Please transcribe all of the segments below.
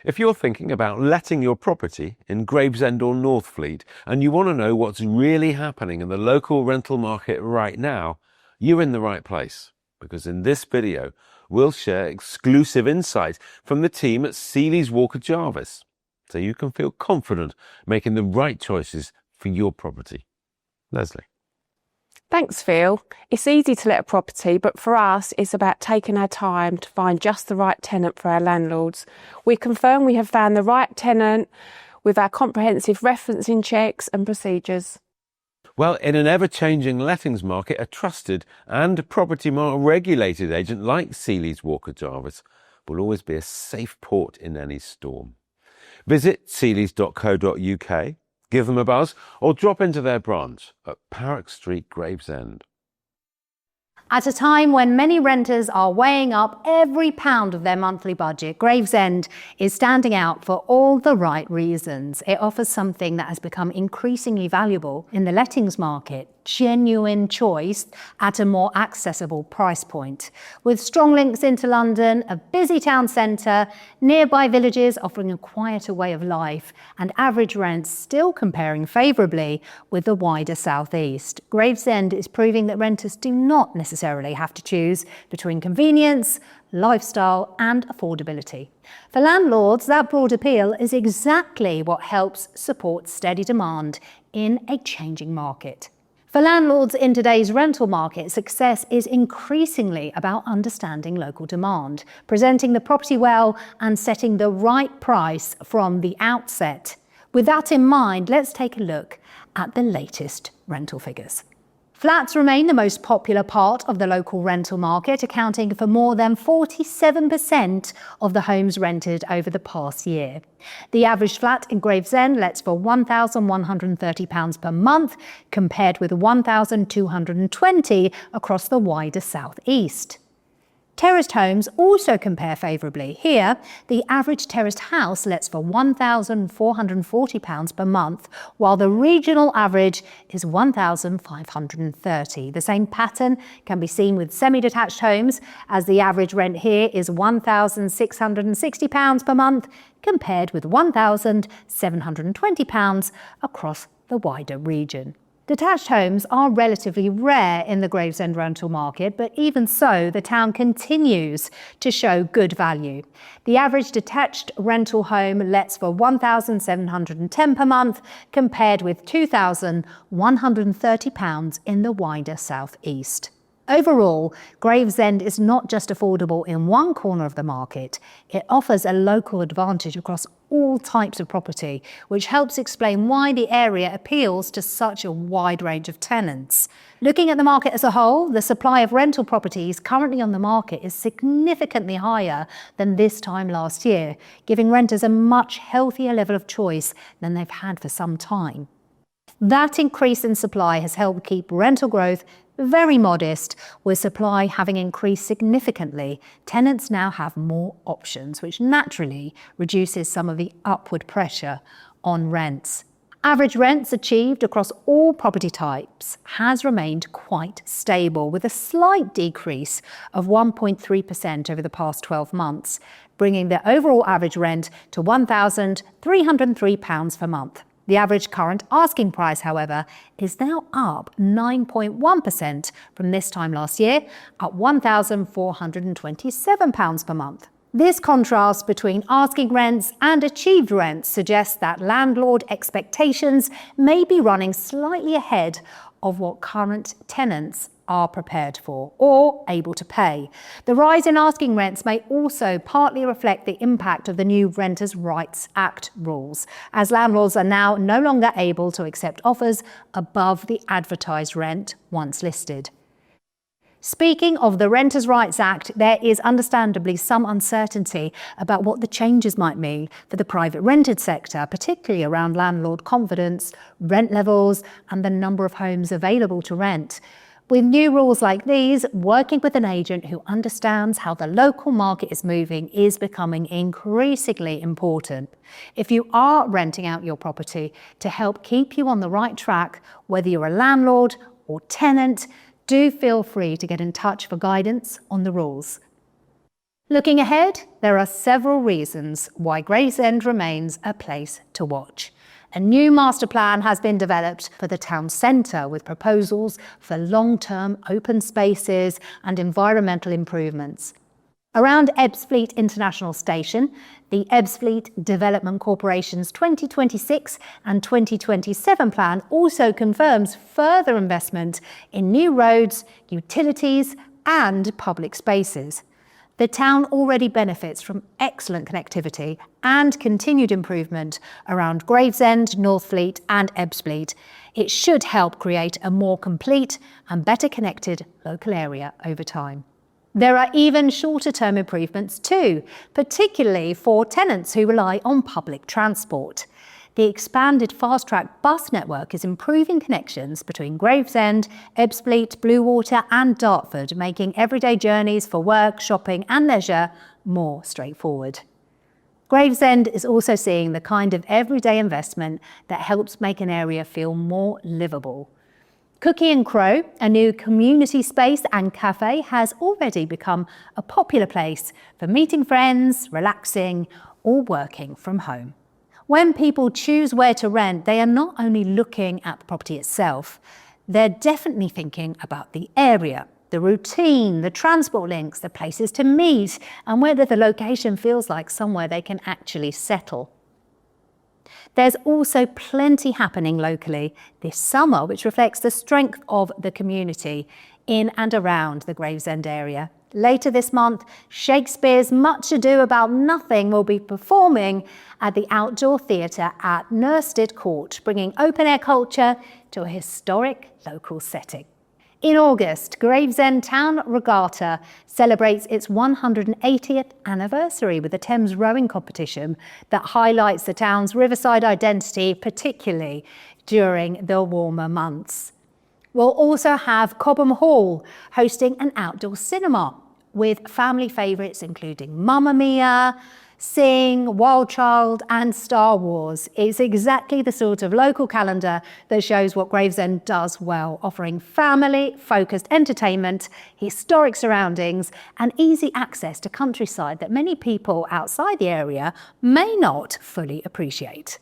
If you're thinking about letting your property in Gravesend or Northfleet and you want to know what's really happening in the local rental market right now, you're in the right place, because in this video we'll share exclusive insights from the team at Sealeys Walker Jarvis, so you can feel confident making the right choices for your property. Leslie. Thanks, Phil. It's easy to let a property, but for us, it's about taking our time to find just the right tenant for our landlords. We confirm we have found the right tenant with our comprehensive referencing checks and procedures. Well, in an ever-changing lettings market, a trusted and property market regulated agent like Sealeys Walker Jarvis will always be a safe port in any storm. Visit sealeys.co.uk, give them a buzz, or drop into their branch at Park Street, Gravesend. At a time when many renters are weighing up every pound of their monthly budget, Gravesend is standing out for all the right reasons. It offers something that has become increasingly valuable in the lettings market: genuine choice at a more accessible price point. With strong links into London, a busy town centre, nearby villages offering a quieter way of life, and average rents still comparing favourably with the wider southeast, Gravesend is proving that renters do not necessarily have to choose between convenience, lifestyle and affordability. For landlords, that broad appeal is exactly what helps support steady demand in a changing market. For landlords in today's rental market, success is increasingly about understanding local demand, presenting the property well and setting the right price from the outset. With that in mind, let's take a look at the latest rental figures. Flats remain the most popular part of the local rental market, accounting for more than 47% of the homes rented over the past year. The average flat in Gravesend lets for £1,130 per month, compared with £1,220 across the wider southeast. Terraced homes also compare favourably. Here, the average terraced house lets for £1,440 per month, while the regional average is £1,530. The same pattern can be seen with semi-detached homes, as the average rent here is £1,660 per month, compared with £1,720 across the wider region. Detached homes are relatively rare in the Gravesend rental market, but even so, the town continues to show good value. The average detached rental home lets for £1,710 per month, compared with £2,130 in the wider southeast. Overall, Gravesend is not just affordable in one corner of the market, it offers a local advantage across all types of property, which helps explain why the area appeals to such a wide range of tenants. Looking at the market as a whole, the supply of rental properties currently on the market is significantly higher than this time last year, giving renters a much healthier level of choice than they've had for some time. That increase in supply has helped keep rental growth very modest. With supply having increased significantly, tenants now have more options, which naturally reduces some of the upward pressure on rents. Average rents achieved across all property types has remained quite stable, with a slight decrease of 1.3% over the past 12 months, bringing the overall average rent to £1,303 per month. The average current asking price, however, is now up 9.1% from this time last year, at £1,427 per month. This contrast between asking rents and achieved rents suggests that landlord expectations may be running slightly ahead of what current tenants are prepared for or able to pay. The rise in asking rents may also partly reflect the impact of the new Renters' Rights Act rules, as landlords are now no longer able to accept offers above the advertised rent once listed. Speaking of the Renters' Rights Act, there is understandably some uncertainty about what the changes might mean for the private rented sector, particularly around landlord confidence, rent levels, and the number of homes available to rent. With new rules like these, working with an agent who understands how the local market is moving is becoming increasingly important. If you are renting out your property, to help keep you on the right track, whether you're a landlord or tenant, do feel free to get in touch for guidance on the rules. Looking ahead, there are several reasons why Gravesend remains a place to watch. A new master plan has been developed for the town centre with proposals for long-term open spaces and environmental improvements. Around Ebbsfleet International Station, the Ebbsfleet Development Corporation's 2026 and 2027 plan also confirms further investment in new roads, utilities and public spaces. The town already benefits from excellent connectivity and continued improvement around Gravesend, Northfleet and Ebbsfleet. It should help create a more complete and better connected local area over time. There are even shorter-term improvements too, particularly for tenants who rely on public transport. The expanded fast-track bus network is improving connections between Gravesend, Ebbsfleet, Bluewater and Dartford, making everyday journeys for work, shopping and leisure more straightforward. Gravesend is also seeing the kind of everyday investment that helps make an area feel more livable. Cookie and Crow, a new community space and cafe, has already become a popular place for meeting friends, relaxing or working from home. When people choose where to rent, they are not only looking at the property itself, they're definitely thinking about the area, the routine, the transport links, the places to meet, and whether the location feels like somewhere they can actually settle. There's also plenty happening locally this summer, which reflects the strength of the community in and around the Gravesend area. Later this month, Shakespeare's Much Ado About Nothing will be performing at the Outdoor Theatre at Nurstead Court, bringing open-air culture to a historic local setting. In August, Gravesend Town Regatta celebrates its 180th anniversary with the Thames rowing competition that highlights the town's riverside identity, particularly during the warmer months. We'll also have Cobham Hall hosting an outdoor cinema with family favourites including Mamma Mia, Sing, Wild Child and Star Wars. It's exactly the sort of local calendar that shows what Gravesend does well, offering family-focused entertainment, historic surroundings and easy access to countryside that many people outside the area may not fully appreciate.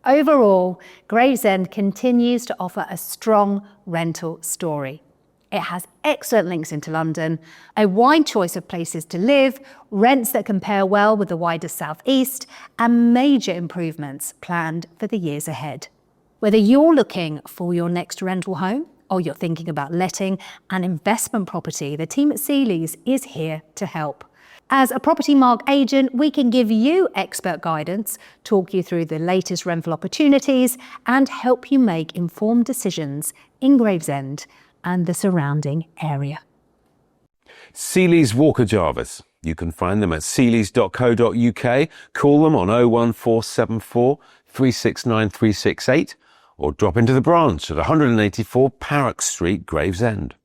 Overall, Gravesend continues to offer a strong rental story. It has excellent links into London, a wide choice of places to live, rents that compare well with the wider South East, and major improvements planned for the years ahead. Whether you're looking for your next rental home or you're thinking about letting an investment property, the team at Sealeys is here to help. As a Property Mark agent, we can give you expert guidance, talk you through the latest rental opportunities, and help you make informed decisions in Gravesend and the surrounding area. Sealeys Walker Jarvis. You can find them at sealeys.co.uk, call them on 01474 369 368, or drop into the branch at 184 Parrock Street, Gravesend.